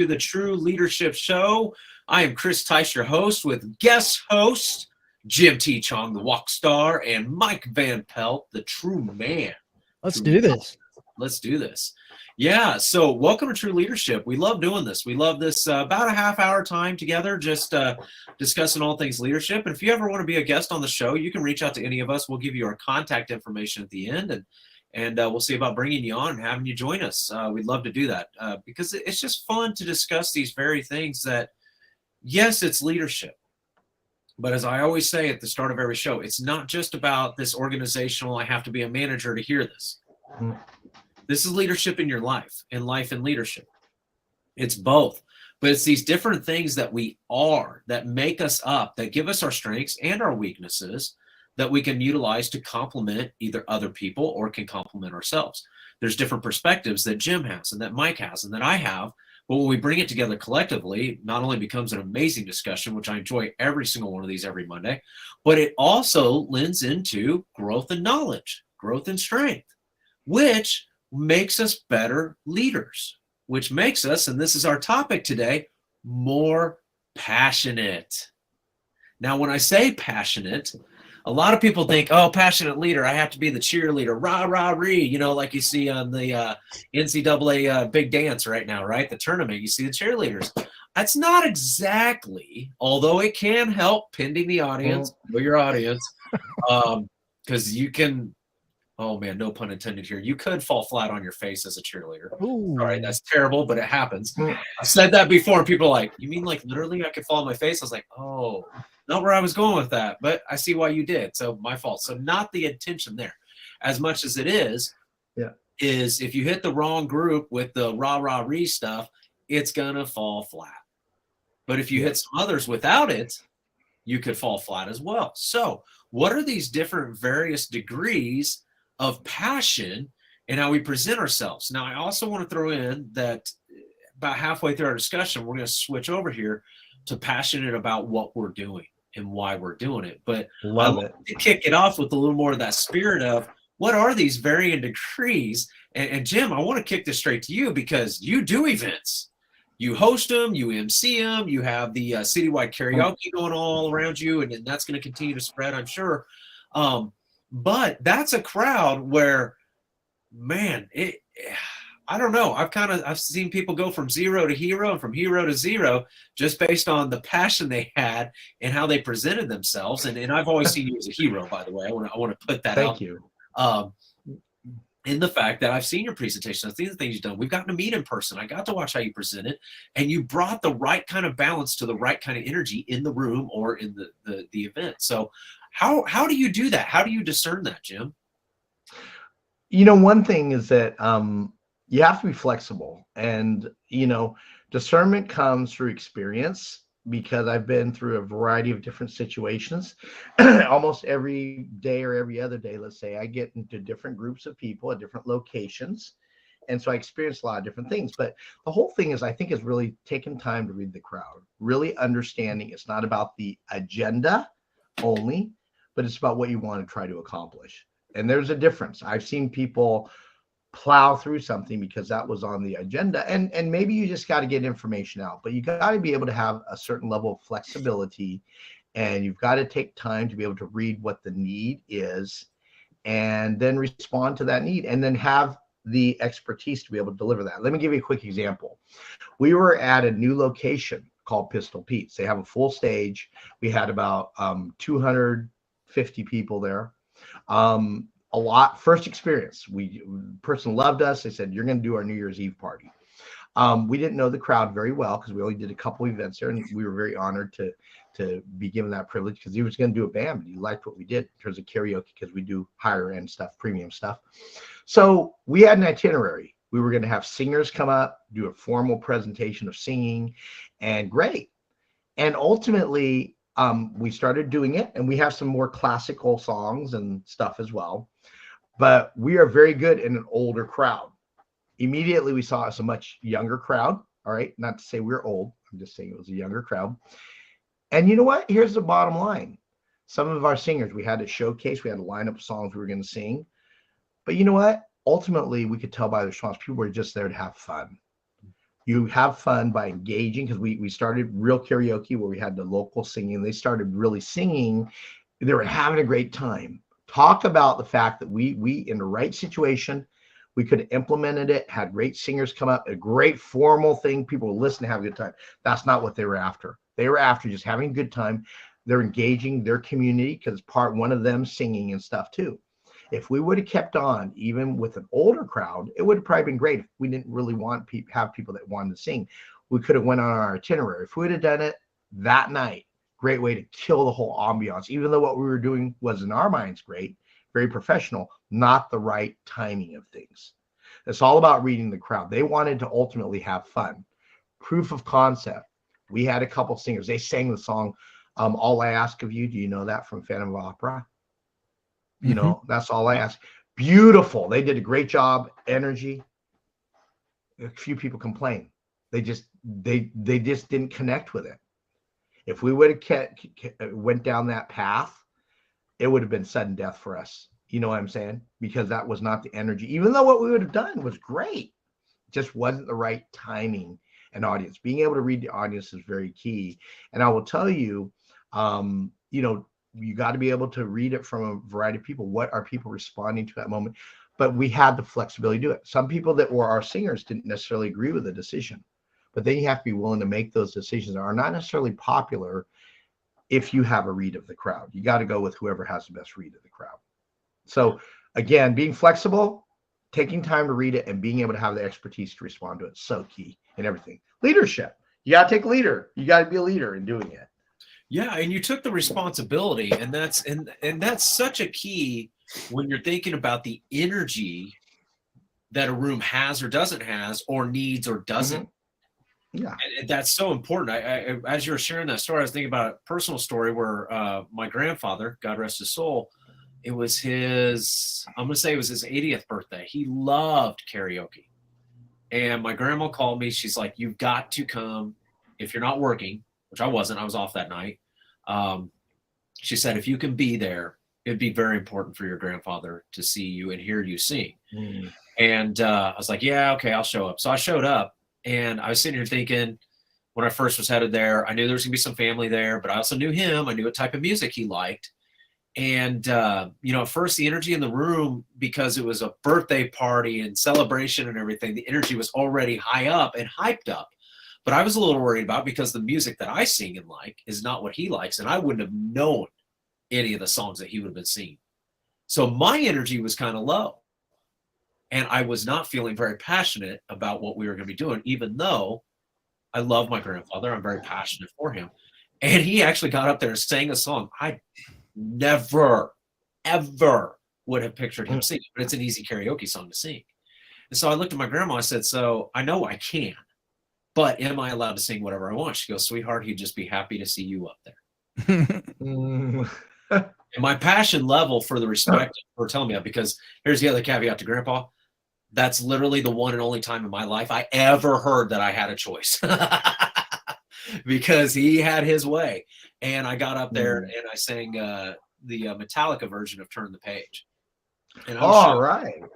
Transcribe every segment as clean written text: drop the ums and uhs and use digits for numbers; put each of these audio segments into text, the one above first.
to the True Leadership Show. I am Chris Tice, your host, with guest host Jim T. Chong, the walk star, and Mike Van Pelt, the true man. Let's do this. Let's do this. Yeah, so welcome to True Leadership. We love doing this. We love this about a half-hour time together, just discussing all things leadership. And if you ever want to be a guest on the show, you can reach out to any of us. We'll give you our contact information at the end, and we'll see about bringing you on and having you join us. We'd love to do that because it's just fun to discuss these very things that, yes, it's leadership. But as I always say at the start of every show, it's not just about this organizational, I have to be a manager to hear this. This is leadership in your life, and life and leadership. It's both. But it's these different things that we are, that make us up, that give us our strengths and our weaknesses that we can utilize to complement either other people or can complement ourselves. There's different perspectives that Jim has and that Mike has and that I have. But when we bring it together collectively, not only becomes an amazing discussion, which I enjoy every single one of these every Monday, but it also lends into growth and knowledge, growth and strength, which makes us better leaders, which makes us, and this is our topic today, more passionate. Now, when I say passionate, a lot of people think, oh, passionate leader, I have to be the cheerleader, rah, rah, ree, you know, like you see on the NCAA big dance right now, right? The tournament, you see the cheerleaders. That's not exactly, although it can help pending the audience, or your audience, because you can, oh man, no pun intended here. You could fall flat on your face as a cheerleader. Ooh. Sorry, that's terrible, but it happens. I've said that before, and people are like, you mean like literally I could fall on my face? I was like, oh, not where I was going with that, but I see why you did. So my fault. So not the intention there. As much as it is if you hit the wrong group with the rah, rah, ree stuff, it's going to fall flat. But if you hit some others without it, you could fall flat as well. So what are these different various degrees of passion and how we present ourselves? Now, I also want to throw in that about halfway through our discussion, we're going to switch over here to passionate about what we're doing and why we're doing it. But Love it. To kick it off with a little more of that spirit of what are these varying degrees? And Jim, I want to kick this straight to you because you do events. You host them, you MC them, you have the citywide karaoke going all around you, and that's going to continue to spread, I'm sure. But that's a crowd where, man, I don't know. I've seen people go from zero to hero and from hero to zero just based on the passion they had and how they presented themselves. And I've always seen you as a hero, by the way. I want to put that out. Thank you. In the fact that I've seen your presentation, I've seen the things you've done. We've gotten to meet in person. I got to watch how you presented, and you brought the right kind of balance to the right kind of energy in the room or in the event. So how do you do that? How do you discern that, Jim? You know, one thing is that you have to be flexible, and, you know, discernment comes through experience, because I've been through a variety of different situations. Almost every day or every other day, let's say, I get into different groups of people at different locations. And so I experience a lot of different things. But the whole thing is, I think, is really taking time to read the crowd, really understanding it's not about the agenda only, but it's about what you want to try to accomplish. And there's a difference. I've seen people plow through something because that was on the agenda, and maybe you just got to get information out, but you got to be able to have a certain level of flexibility, and you've got to take time to be able to read what the need is and then respond to that need, and then have the expertise to be able to deliver that. Let me give you a quick example. We were at a new location called Pistol Pete's. They have a full stage. We had about 250 people there. A lot, first experience. Person loved us. They said, you're going to do our New Year's Eve party. We didn't know the crowd very well because we only did a couple events there, and we were very honored to be given that privilege, because he was going to do a band, but he liked what we did in terms of karaoke, because we do higher end stuff, premium stuff. So we had an itinerary. We were going to have singers come up, do a formal presentation of singing, and great. And ultimately, we started doing it, and we have some more classical songs and stuff as well. But we are very good in an older crowd. Immediately, we saw us a much younger crowd. All right. Not to say we're old. I'm just saying it was a younger crowd. And you know what? Here's the bottom line. Some of our singers, we had to showcase. We had a lineup of songs we were going to sing. But you know what? Ultimately, we could tell by the response, people were just there to have fun. You have fun by engaging, because we started real karaoke where we had the local singing. They started really singing. They were having a great time. Talk about the fact that we in the right situation, we could have implemented it, had great singers come up, a great formal thing. People would listen and have a good time. That's not what they were after. They were after just having a good time. They're engaging their community because one of them singing and stuff too. If we would have kept on, even with an older crowd, it would have probably been great. If we didn't really want have people that wanted to sing, we could have went on our itinerary. If we would have done it that night, great way to kill the whole ambiance. Even though what we were doing was in our minds great, very professional, not the right timing of things. It's all about reading the crowd. They wanted to ultimately have fun. Proof of concept. We had a couple singers. They sang the song, All I Ask of You. Do you know that from Phantom of Opera? You know, that's all I ask. Beautiful. They did a great job. Energy. A few people complain. They just didn't connect with it. If we would have went down that path, it would have been sudden death for us. You know what I'm saying? Because that was not the energy. Even though what we would have done was great, it just wasn't the right timing and audience. Being able to read the audience is very key. And I will tell you, you know, you got to be able to read it from a variety of people. What are people responding to that moment? But we had the flexibility to do it. Some people that were our singers didn't necessarily agree with the decision, but then you have to be willing to make those decisions that are not necessarily popular. If you have a read of the crowd, you got to go with whoever has the best read of the crowd. So again, being flexible, taking time to read it, and being able to have the expertise to respond to it. So key in everything. Leadership. You got to take a leader. You got to be a leader in doing it. Yeah, and you took the responsibility, and that's such a key when you're thinking about the energy that a room has or doesn't has, or needs or doesn't. Yeah, and that's so important. I as you were sharing that story, I was thinking about a personal story where my grandfather, God rest his soul, it was his 80th birthday. He loved karaoke, and my grandma called me. She's like, "You've got to come if you're not working," which I wasn't. I was off that night. She said, if you can be there, it'd be very important for your grandfather to see you and hear you sing. And I was like, yeah, okay, I'll show up. So I showed up, and I was sitting here thinking, when I first was headed there, I knew there was gonna be some family there, but I also knew him. I knew what type of music he liked. And, you know, at first the energy in the room, because it was a birthday party and celebration and everything, the energy was already high up and hyped up. But I was a little worried about, because the music that I sing and like is not what he likes, and I wouldn't have known any of the songs that he would have been singing. So my energy was kind of low, and I was not feeling very passionate about what we were going to be doing, even though I love my grandfather. I'm very passionate for him. And he actually got up there and sang a song I never, ever would have pictured him singing, but it's an easy karaoke song to sing. And so I looked at my grandma, I said, so I know I can, but am I allowed to sing whatever I want? She goes, sweetheart, he'd just be happy to see you up there. And my passion level for the respect for telling me that, because here's the other caveat to Grandpa. That's literally the one and only time in my life I ever heard that I had a choice. Because he had his way. And I got up there and I sang the Metallica version of Turn the Page. And I'm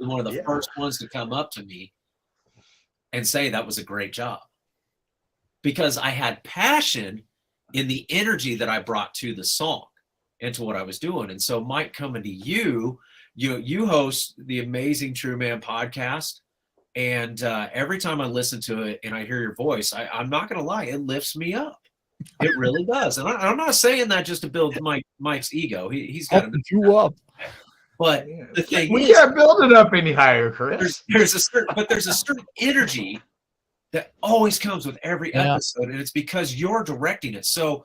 one of the first ones to come up to me and say that was a great job. Because I had passion in the energy that I brought to the song and to what I was doing. And so, Mike, coming to you, you host the Amazing True Man podcast. And every time I listen to it and I hear your voice, I'm not going to lie, it lifts me up. It really does. And I'm not saying that just to build Mike's ego. He's got to you up. But the thing we can't build it up any higher, Chris. There's a certain energy that always comes with every episode, and it's because you're directing it. So,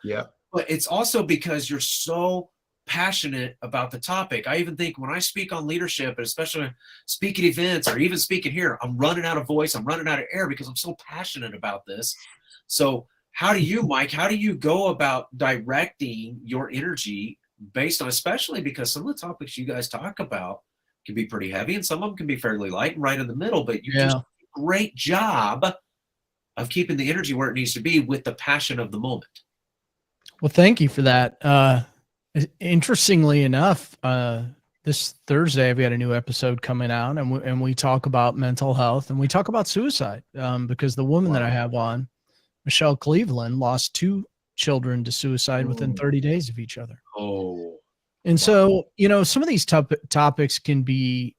but it's also because you're so passionate about the topic. I even think when I speak on leadership, and especially when I speak at events or even speaking here, I'm running out of voice, I'm running out of air because I'm so passionate about this. So how do you, Mike, how do you go about directing your energy based on, especially because some of the topics you guys talk about can be pretty heavy and some of them can be fairly light and right in the middle, but you just do a great job of keeping the energy where it needs to be with the passion of the moment. Well, thank you for that. Interestingly enough, the this Thursday, I've got a new episode coming out, and we talk about mental health, and we talk about suicide, because the woman that I have on, Michelle Cleveland, lost 2 children to suicide within 30 days of each other. Oh. And so, some of these topics can be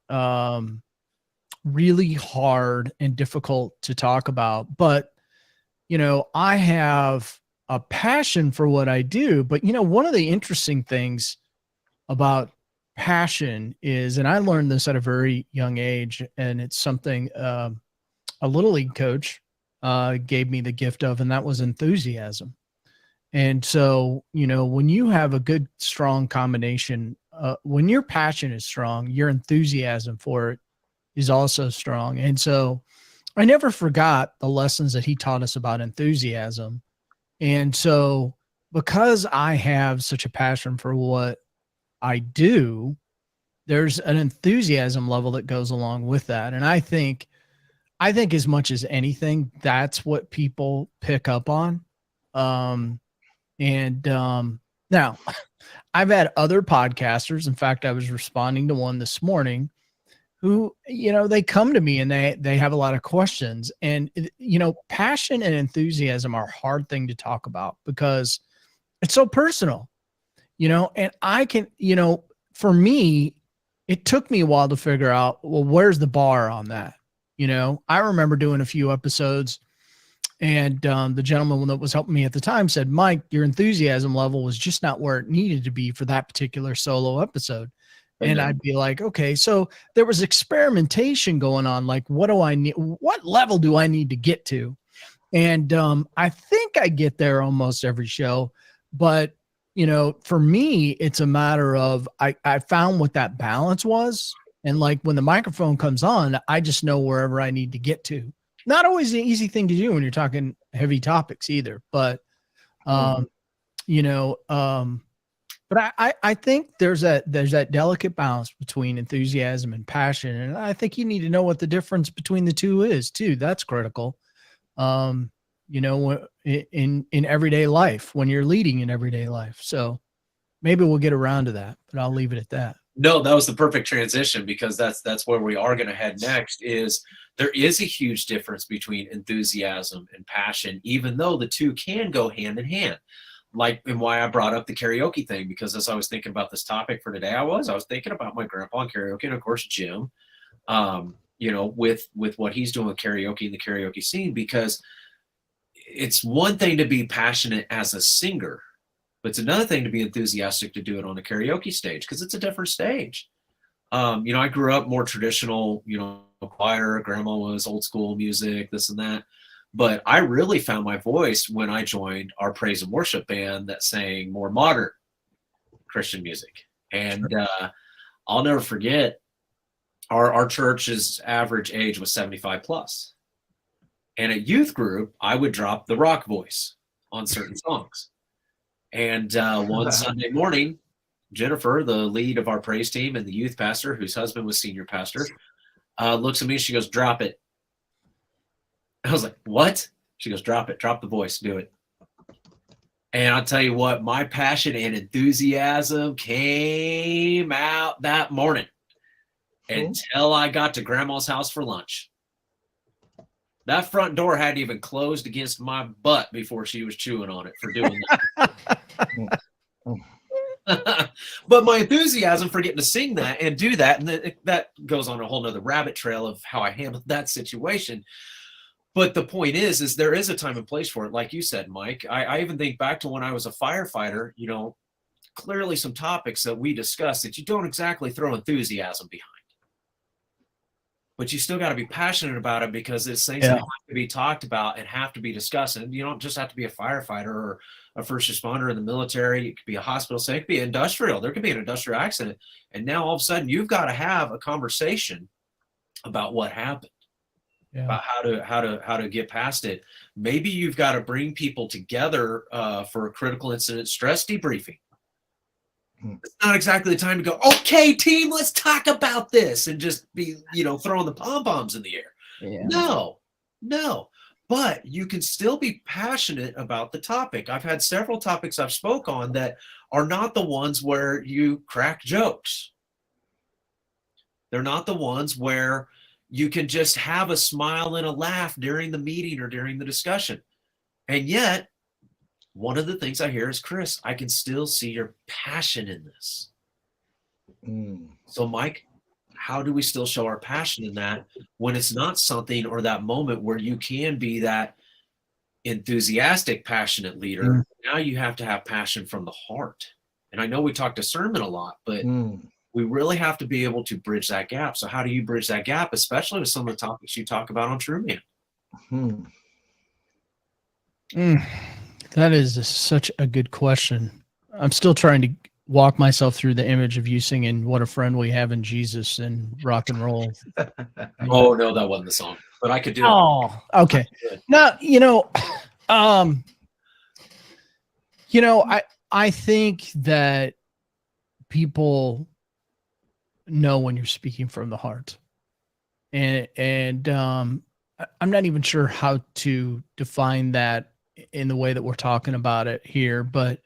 really hard and difficult to talk about, but, I have a passion for what I do. But, one of the interesting things about passion is, and I learned this at a very young age, and it's something a Little League coach gave me the gift of, and that was enthusiasm. And so, when you have a good, strong combination, when your passion is strong, your enthusiasm for it is also strong. And so I never forgot the lessons that he taught us about enthusiasm. And so because I have such a passion for what I do, there's an enthusiasm level that goes along with that. And I think as much as anything, that's what people pick up on. Now I've had other podcasters. In fact, I was responding to one this morning who, they come to me and they have a lot of questions, and, passion and enthusiasm are a hard thing to talk about because it's so personal, and I can, for me, it took me a while to figure out, well, where's the bar on that? I remember doing a few episodes, and the gentleman that was helping me at the time said, Mike, your enthusiasm level was just not where it needed to be for that particular solo episode. And I'd be like, okay, so there was experimentation going on. Like, what do I need? What level do I need to get to? And I think I get there almost every show. But, for me, it's a matter of I found what that balance was. And like when the microphone comes on, I just know wherever I need to get to. Not always an easy thing to do when you're talking heavy topics either. But, but I think there's that delicate balance between enthusiasm and passion. And I think you need to know what the difference between the two is too. That's critical. In everyday life, when you're leading in everyday life. So maybe we'll get around to that, but I'll leave it at that. No, that was the perfect transition, because that's where we are going to head next. Is there is a huge difference between enthusiasm and passion, even though the two can go hand in hand. Like, and why I brought up the karaoke thing, because as I was thinking about this topic for today, I was thinking about my grandpa and karaoke, and of course Jim, with what he's doing with karaoke and the karaoke scene, because it's one thing to be passionate as a singer, but it's another thing to be enthusiastic to do it on a karaoke stage, because it's a different stage. I grew up more traditional, choir. Grandma was old school music, this and that. But I really found my voice when I joined our praise and worship band that sang more modern Christian music. And I'll never forget, our church's average age was 75 plus. And at youth group, I would drop the rock voice on certain songs. And one Sunday morning, Jennifer, the lead of our praise team and the youth pastor, whose husband was senior pastor, looks at me and she goes, drop it. I was like, what? She goes, drop it, drop the voice, do it. And I'll tell you what, my passion and enthusiasm came out that morning until I got to Grandma's house for lunch. That front door hadn't even closed against my butt before she was chewing on it for doing that. But my enthusiasm for getting to sing that and do that, and that goes on a whole nother rabbit trail of how I handled that situation. But the point is there is a time and place for it. Like you said, Mike, I even think back to when I was a firefighter, clearly some topics that we discussed that you don't exactly throw enthusiasm behind. But you still got to be passionate about it, because it's things that have to be talked about and have to be discussed. And you don't just have to be a firefighter or a first responder in the military. It could be a hospital setting. It could be industrial. There could be an industrial accident. And now all of a sudden you've got to have a conversation about what happened. Yeah. About how to get past it. Maybe you've got to bring people together for a critical incident stress debriefing. It's not exactly the time to go, okay, team, let's talk about this and just be, throwing the pom-poms in the air. Yeah. No. But you can still be passionate about the topic. I've had several topics I've spoke on that are not the ones where you crack jokes. They're not the ones where you can just have a smile and a laugh during the meeting or during the discussion. And yet, one of the things I hear is, Chris, I can still see your passion in this. So, Mike, how do we still show our passion in that when it's not something or that moment where you can be that enthusiastic, passionate leader? Now you have to have passion from the heart. And I know we talk discernment a lot, but we really have to be able to bridge that gap. So how do you bridge that gap, especially with some of the topics you talk about on True Man? That is such a good question. I'm still trying to walk myself through the image of you singing "What a Friend We Have in Jesus" and rock and roll. Oh no, that wasn't the song, but I could do it. Oh, okay. Now, I think that people know when you're speaking from the heart, and I'm not even sure how to define that in the way that we're talking about it here, but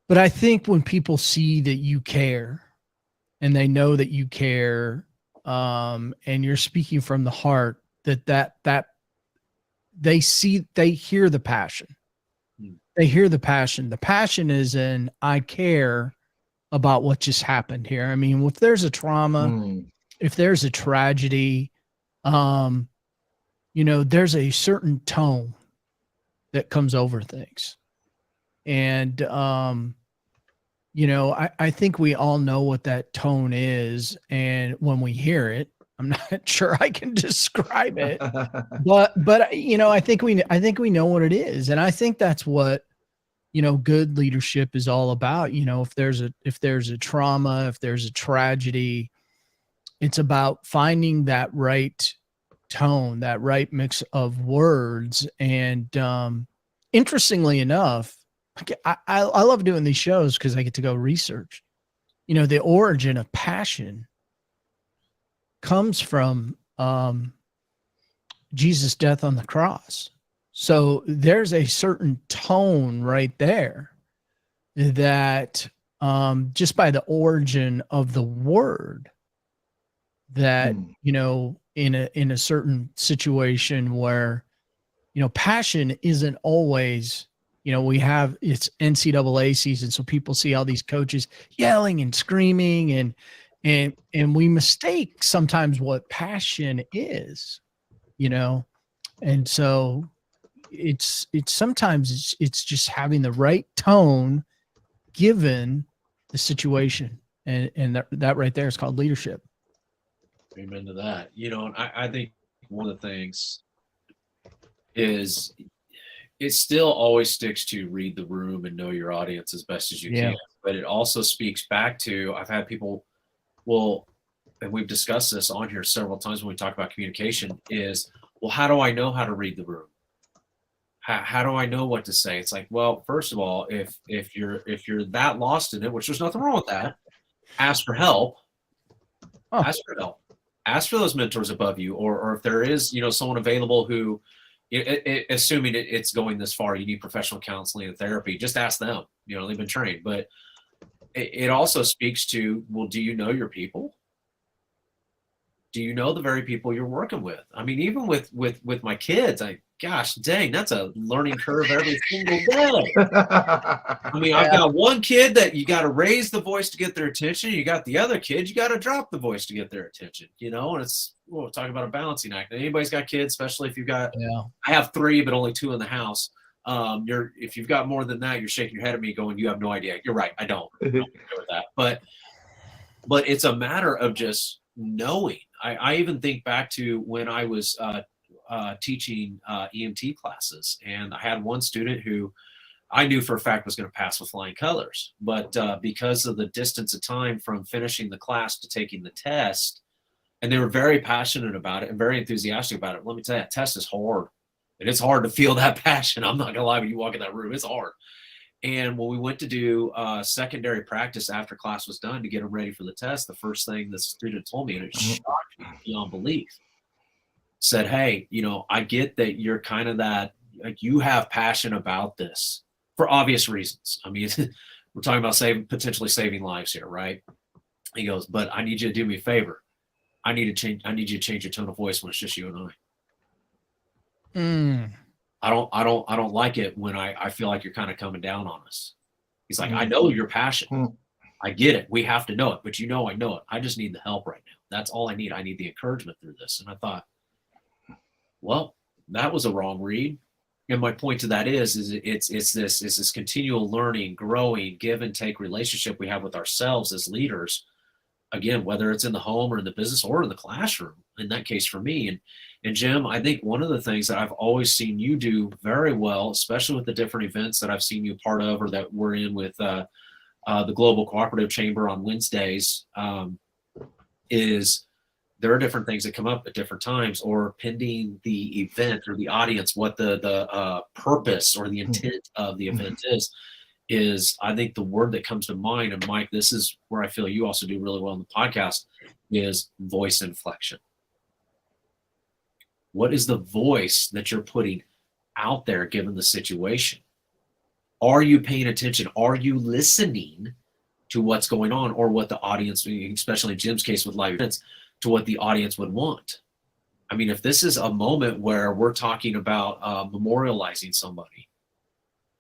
I think when people see that you care and they know that you care, and you're speaking from the heart, that they hear the passion. They hear the passion. The passion is in, I care about what just happened here. I mean, if there's a trauma, if there's a tragedy, there's a certain tone that comes over things. And, I think we all know what that tone is. And when we hear it, I'm not sure I can describe it, but I think we know what it is. And I think that's what, good leadership is all about. If there's a trauma, if there's a tragedy, it's about finding that right tone, that right mix of words. And, interestingly enough, I love doing these shows because I get to go research, the origin of passion comes from Jesus' death on the cross. So there's a certain tone right there that just by the origin of the word that, in a certain situation where, passion isn't always, it's NCAA season. So people see all these coaches yelling and screaming and we mistake sometimes what passion is, and so it's sometimes it's just having the right tone given the situation, and that right there is called leadership. Amen to that. And I think one of the things is it still always sticks to read the room and know your audience as best as you can, but it also speaks back to, I've had people, and we've discussed this on here several times when we talk about communication, is, well, how do I know how to read the room? How do I know what to say? It's like, well, first of all, if you're that lost in it, which there's nothing wrong with that, ask for help. Ask for help. Ask for those mentors above you, or if there is, someone available who, assuming it's going this far, you need professional counseling and therapy, just ask them. They've been trained. But it also speaks to, well, do you know your people? Do you know the very people you're working with? I mean, even with my kids, gosh dang, that's a learning curve every single day. I mean, I've got one kid that you got to raise the voice to get their attention. You got the other kid, you got to drop the voice to get their attention, and it's, we're talking about a balancing act. And anybody's got kids, especially if you've got, I have 3, but only 2 in the house. If you've got more than that, you're shaking your head at me going, you have no idea. You're right. I don't agree with that. But it's a matter of just knowing. I even think back to when I was teaching EMT classes, and I had one student who I knew for a fact was going to pass with flying colors, but because of the distance of time from finishing the class to taking the test, and they were very passionate about it and very enthusiastic about it. Let me tell you, that test is hard. And it's hard to feel that passion. I'm not going to lie, when you walk in that room, it's hard. And when we went to do secondary practice after class was done to get them ready for the test, the first thing the student told me, and it shocked me beyond belief, said, hey, I get that you're kind of that, like, you have passion about this for obvious reasons. I mean, we're talking about potentially saving lives here, right? He goes, but I need you to do me a favor. I need you to change your tone of voice when it's just you and I. Mm. I don't like it when I feel like you're kind of coming down on us. He's like, I Mm. know your passion. Mm. I get it. We have to know it, but I know it. I just need the help right now. That's all I need. I need the encouragement through this. And I thought, well, that was a wrong read. And my point to that is it's this continual learning, growing, give and take relationship we have with ourselves as leaders. Again, whether it's in the home or in the business or in the classroom, in that case for me. And Jim, I think one of the things that I've always seen you do very well, especially with the different events that I've seen you part of or that we're in with the Global Cooperative Chamber on Wednesdays, is there are different things that come up at different times, or pending the event or the audience, what the purpose or the intent of the event is I think the word that comes to mind, and Mike, this is where I feel you also do really well in the podcast, is voice inflection. What is the voice that you're putting out there given the situation? Are you paying attention? Are you listening to what's going on, or what the audience, especially in Jim's case with live events, to what the audience would want? I mean, if this is a moment where we're talking about memorializing somebody,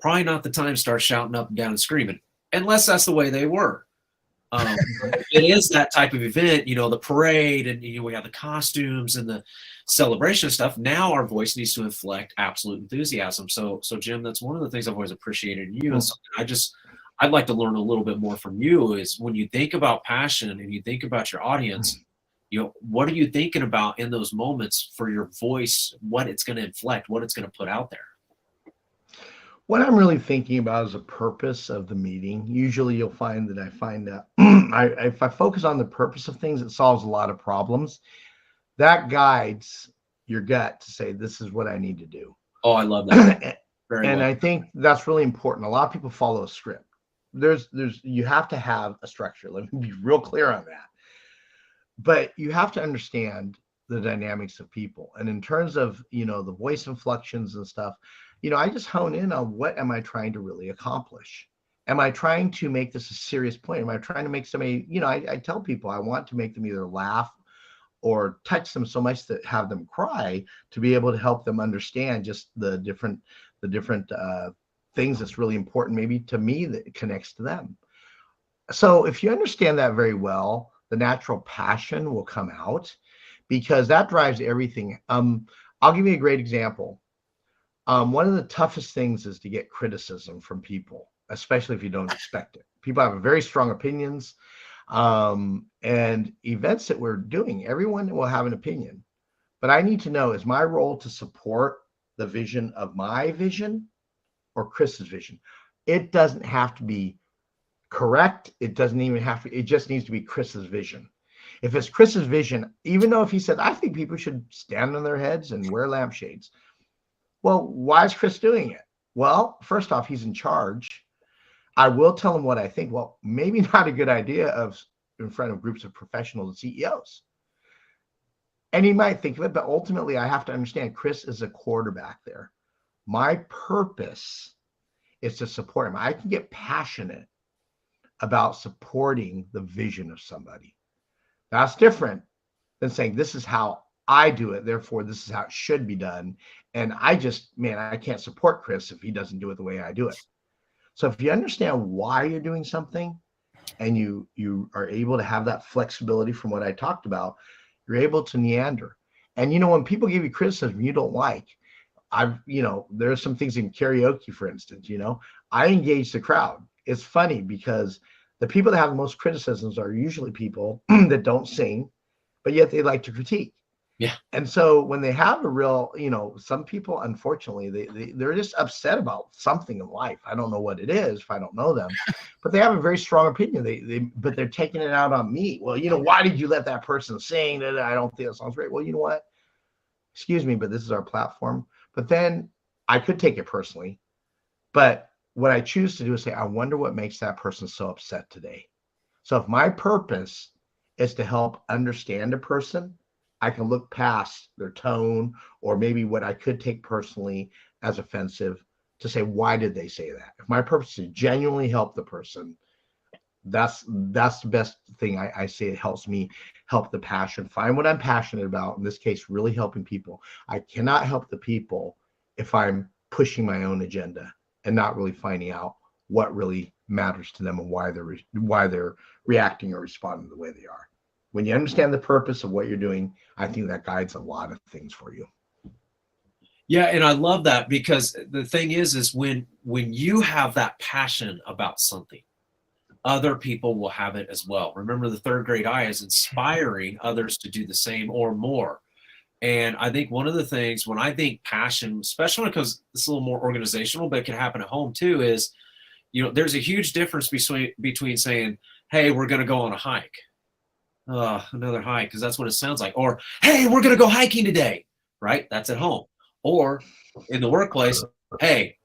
probably not the time to start shouting up and down and screaming, unless that's the way they were. It is that type of event, the parade, and we have the costumes and the celebration stuff. Now our voice needs to inflect absolute enthusiasm. So Jim, that's one of the things I've always appreciated in you. And something I'd like to learn a little bit more from you is when you think about passion and you think about your audience, what are you thinking about in those moments for your voice, what it's going to inflect, what it's going to put out there? What I'm really thinking about is the purpose of the meeting. Usually you'll find that if I focus on the purpose of things, it solves a lot of problems. That guides your gut to say, this is what I need to do. Oh, I love that. And I think that's really important. A lot of people follow a script. You have to have a structure. Let me be real clear on that. But you have to understand the dynamics of people. And in terms of, the voice inflections and stuff, I just hone in on what am I trying to really accomplish? Am I trying to make this a serious point? Am I trying to make somebody, I tell people I want to make them either laugh or touch them so much that have them cry, to be able to help them understand just the different things that's really important maybe to me that connects to them. So if you understand that very well, the natural passion will come out, because that drives everything. I'll give you a great example. One of the toughest things is to get criticism from people, especially if you don't expect it. People have very strong opinions, and events that we're doing, everyone will have an opinion. But I need to know, is my role to support the vision of my vision or Chris's vision? It doesn't have to be correct. It doesn't even have to, it just needs to be Chris's vision. If it's Chris's vision, even though if he said, I think people should stand on their heads and wear lampshades. Well, why is Chris doing it? Well, first off, he's in charge. I will tell him what I think. Well, maybe not a good idea in front of groups of professionals and CEOs. And he might think of it, but ultimately I have to understand Chris is a quarterback there. My purpose is to support him. I can get passionate about supporting the vision of somebody. That's different than saying, this is how I do it, therefore this is how it should be done. And I can't support Chris if he doesn't do it the way I do it. So if you understand why you're doing something, and you are able to have that flexibility from what I talked about, you're able to meander. And when people give you criticism you don't like, there are some things in karaoke, for instance, I engage the crowd. It's funny because the people that have the most criticisms are usually people that don't sing, but yet they like to critique. Yeah. And so when they have a real, some people, unfortunately, they're just upset about something in life. I don't know what it is if I don't know them, but they have a very strong opinion. But they're taking it out on me. Well, why did you let that person sing? That I don't think that sounds great. Well, you know what? Excuse me, but this is our platform. But then I could take it personally. But what I choose to do is say, I wonder what makes that person so upset today. So if my purpose is to help understand a person, I can look past their tone or maybe what I could take personally as offensive to say, why did they say that? If my purpose is to genuinely help the person, That's the best thing I say. It helps me help the passion, find what I'm passionate about. In this case, really helping people. I cannot help the people if I'm pushing my own agenda and not really finding out what really matters to them and why they're reacting or responding the way they are. When you understand the purpose of what you're doing, I think that guides a lot of things for you. Yeah, and I love that, because the thing is when you have that passion about something, other people will have it as well. Remember, the third grade I is inspiring others to do the same or more. And I think one of the things when I think passion, especially because it's a little more organizational, but it can happen at home too, is, there's a huge difference between saying, hey, we're going to go on a hike. Another hike, because that's what it sounds like. Or, hey, we're going to go hiking today, right? That's at home. Or in the workplace, hey,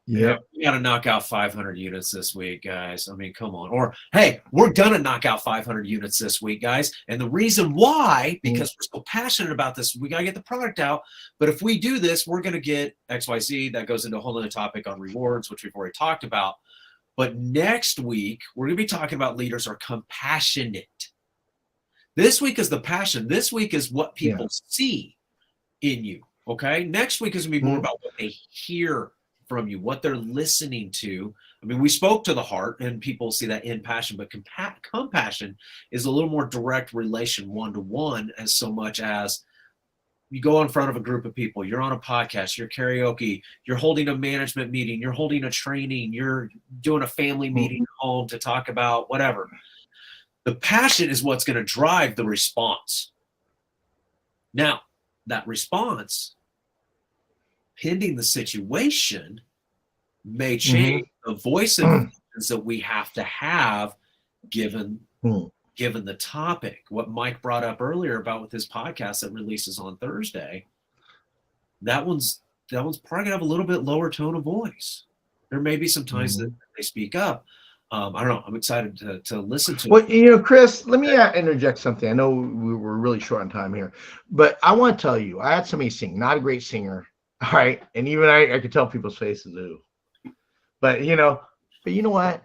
we got to knock out 500 units this week, guys. I mean, come on. Or, hey, we're going to knock out 500 units this week, guys. And the reason why, because we're so passionate about this, we got to get the product out. But if we do this, we're going to get XYZ. That goes into a whole other topic on rewards, which we've already talked about. But next week, we're going to be talking about leaders are compassionate. This week is the passion. This week is what people see in you. Okay. Next week is going to be more about what they hear from you, what they're listening to. I mean, we spoke to the heart, and people see that in passion, but compassion is a little more direct relation, one-to-one, as so much as you go in front of a group of people, you're on a podcast, you're karaoke, you're holding a management meeting, you're holding a training, you're doing a family meeting at home to talk about whatever. The passion is what's going to drive the response. Now, that response, pending the situation, may change the voice of that we have to have given the topic. What Mike brought up earlier about with his podcast that releases on Thursday, that one's probably gonna have a little bit lower tone of voice. There may be some times that they speak up. I don't know. I'm excited to listen to Well, it. Chris, let me interject something. I know we're really short on time here, but I want to tell you, I had somebody sing, not a great singer. All right. And even I could tell people's faces, ooh. But you know what?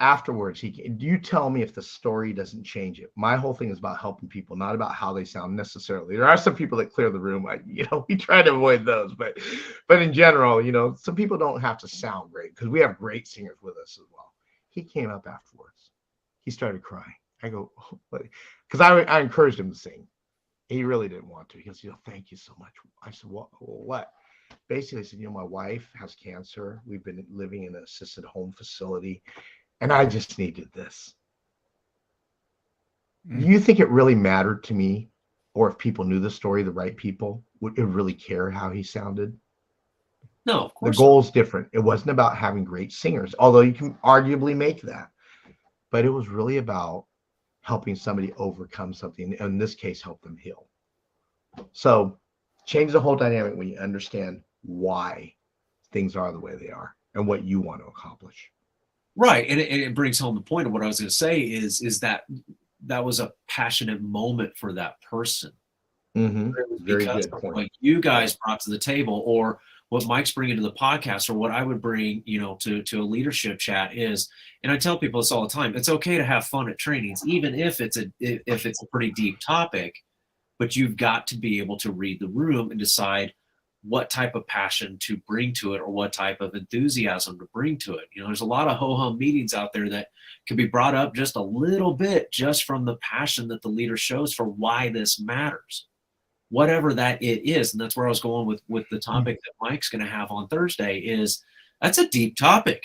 Afterwards, you tell me if the story doesn't change it. My whole thing is about helping people, not about how they sound necessarily. There are some people that clear the room. We try to avoid those, but in general, some people don't have to sound great, because we have great singers with us as well. He came up afterwards. He started crying. I go, because I encouraged him to sing. He really didn't want to. He goes, thank you so much. I said, what? Basically, I said, my wife has cancer. We've been living in an assisted home facility, and I just needed this. Do you think it really mattered to me, or if people knew the story, the right people, would it really care how he sounded? No, of course. The goal's different. It wasn't about having great singers, although you can arguably make that. But it was really about helping somebody overcome something. In this case, help them heal. So change the whole dynamic when you understand why things are the way they are and what you want to accomplish. Right. And it brings home the point of what I was going to say is that was a passionate moment for that person. Very good point. What you guys brought to the table, or what Mike's bringing to the podcast, or what I would bring, to a leadership chat is, and I tell people this all the time, it's okay to have fun at trainings, even if it's a pretty deep topic, but you've got to be able to read the room and decide what type of passion to bring to it, or what type of enthusiasm to bring to it. There's a lot of ho-hum meetings out there that can be brought up just a little bit, just from the passion that the leader shows for why this matters, whatever that it is. And that's where I was going with the topic that Mike's going to have on Thursday. Is that's a deep topic,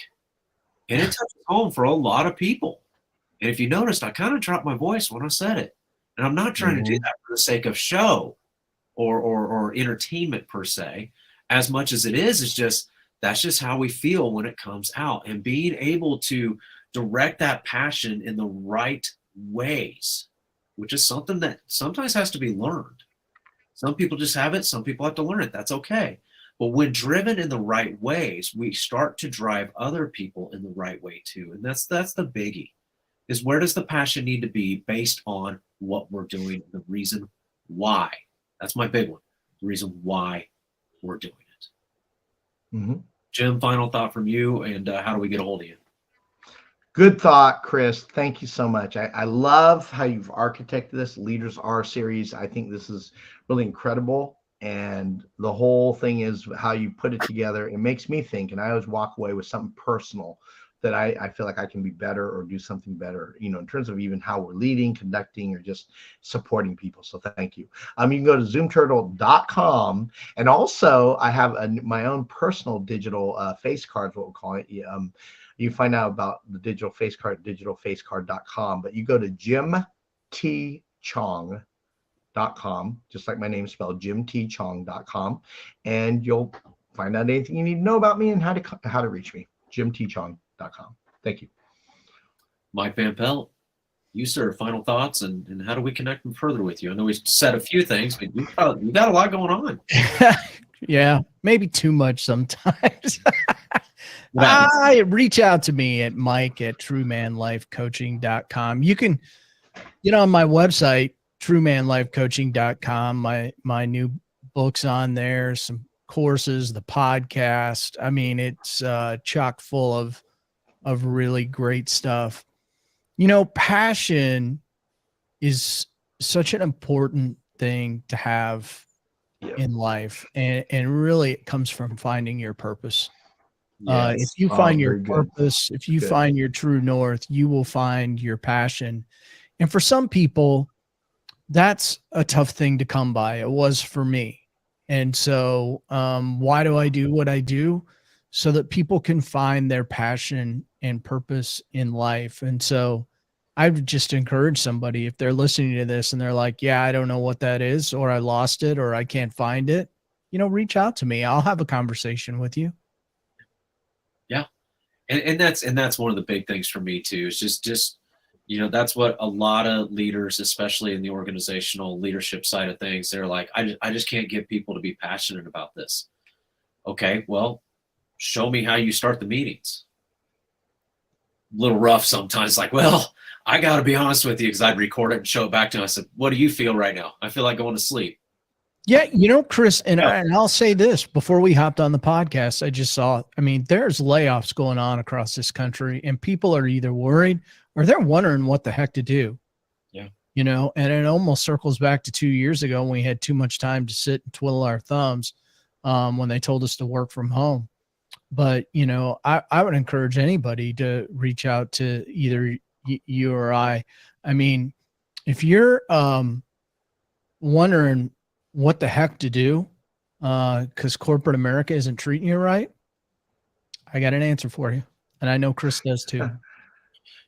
and it touches home for a lot of people. And if you noticed, I kind of dropped my voice when I said it, and I'm not trying to do that for the sake of show or entertainment per se, as much as it is just, that's just how we feel when it comes out. And being able to direct that passion in the right ways, which is something that sometimes has to be learned. Some people just have it. Some people have to learn it. That's okay. But when driven in the right ways, we start to drive other people in the right way too. And that's the biggie, is where does the passion need to be based on what we're doing, the reason why. That's my big one, the reason why we're doing it. Jim, final thought from you, and how do we get a hold of you? Good thought, Chris. Thank you so much. I love how you've architected this Leaders R series. I think this is really incredible. And the whole thing is how you put it together. It makes me think, and I always walk away with something personal that I feel like I can be better or do something better, in terms of even how we're leading, conducting, or just supporting people. So thank you. You can go to zoomturtle.com. And also I have my own personal digital face cards, what we'll call it. You find out about the digital face card, digitalfacecard.com, but you go to jimtchong.com, just like my name is spelled, jimtchong.com, and you'll find out anything you need to know about me and how to reach me, jimtchong.com. Thank you. Mike Van Pelt, you, sir, final thoughts, and how do we connect further with you? I know we said a few things, but you got a lot going on. Yeah, maybe too much sometimes. Reach out to me at mike@truemanlifecoaching.com. You can get on my website, truemanlifecoaching.com. My new book's on there, some courses, the podcast. I mean, it's chock full of really great stuff. Passion is such an important thing to have in life, and really it comes from finding your purpose. Yes. If you find your good. purpose, if you find your true north, you will find your passion. And for some people, that's a tough thing to come by. It was for me. And so why do I do what I do? So that people can find their passion and purpose in life. And so I would just encourage somebody, if they're listening to this and they're like, yeah, I don't know what that is, or I lost it, or I can't find it, reach out to me. I'll have a conversation with you. Yeah. And that's one of the big things for me too, is just that's what a lot of leaders, especially in the organizational leadership side of things, they're like, I just can't get people to be passionate about this. Okay, well, show me how you start the meetings. A little rough sometimes, like, well, I got to be honest with you, because I'd record it and show it back to him. I said, what do you feel right now? I feel like going to sleep. Yeah, Chris, and I'll say this before we hopped on the podcast, I just saw, there's layoffs going on across this country, and people are either worried or they're wondering what the heck to do. Yeah. And it almost circles back to 2 years ago when we had too much time to sit and twiddle our thumbs when they told us to work from home. But, I would encourage anybody to reach out to either you or I. If you're wondering what the heck to do because corporate America isn't treating you right, I got an answer for you. And I know Chris does too.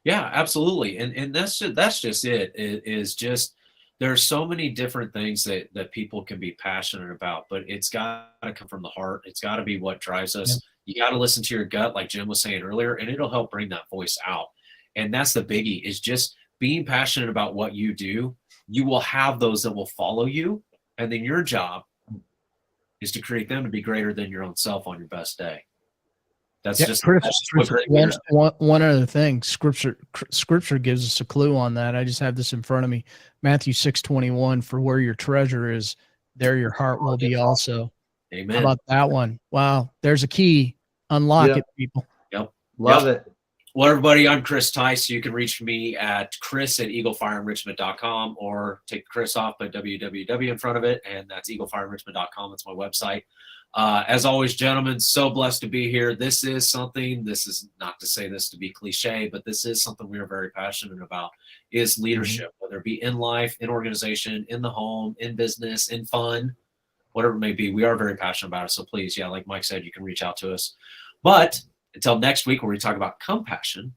Yeah, absolutely. And that's just it. It is just, there's so many different things that people can be passionate about, but it's got to come from the heart. It's got to be what drives us. Yeah. You got to listen to your gut, like Jim was saying earlier, and it'll help bring that voice out. And that's the biggie, is just being passionate about what you do. You will have those that will follow you. And then your job is to create them to be greater than your own self on your best day. That's just Chris, that's one other thing. Scripture gives us a clue on that. I just have this in front of me. Matthew 6:21, for where your treasure is, there your heart will be also. Amen. How about that one? Wow. There's a key. Unlock it, people. Yep. Love it. Well, everybody, I'm Chris Tice. You can reach me at chris@eaglefireenrichment.com, or take Chris off, but www in front of it, and that's eaglefireenrichment.com. That's my website. As always, gentlemen, so blessed to be here. This is not to say this to be cliche, but this is something we are very passionate about, is leadership, whether it be in life, in organization, in the home, in business, in fun, whatever it may be. We are very passionate about it. So please, like Mike said, you can reach out to us. But until next week, where we talk about compassion,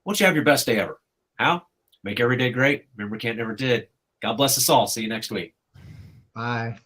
why don't you have your best day ever? How? Make every day great. Remember, can't never did. God bless us all. See you next week. Bye.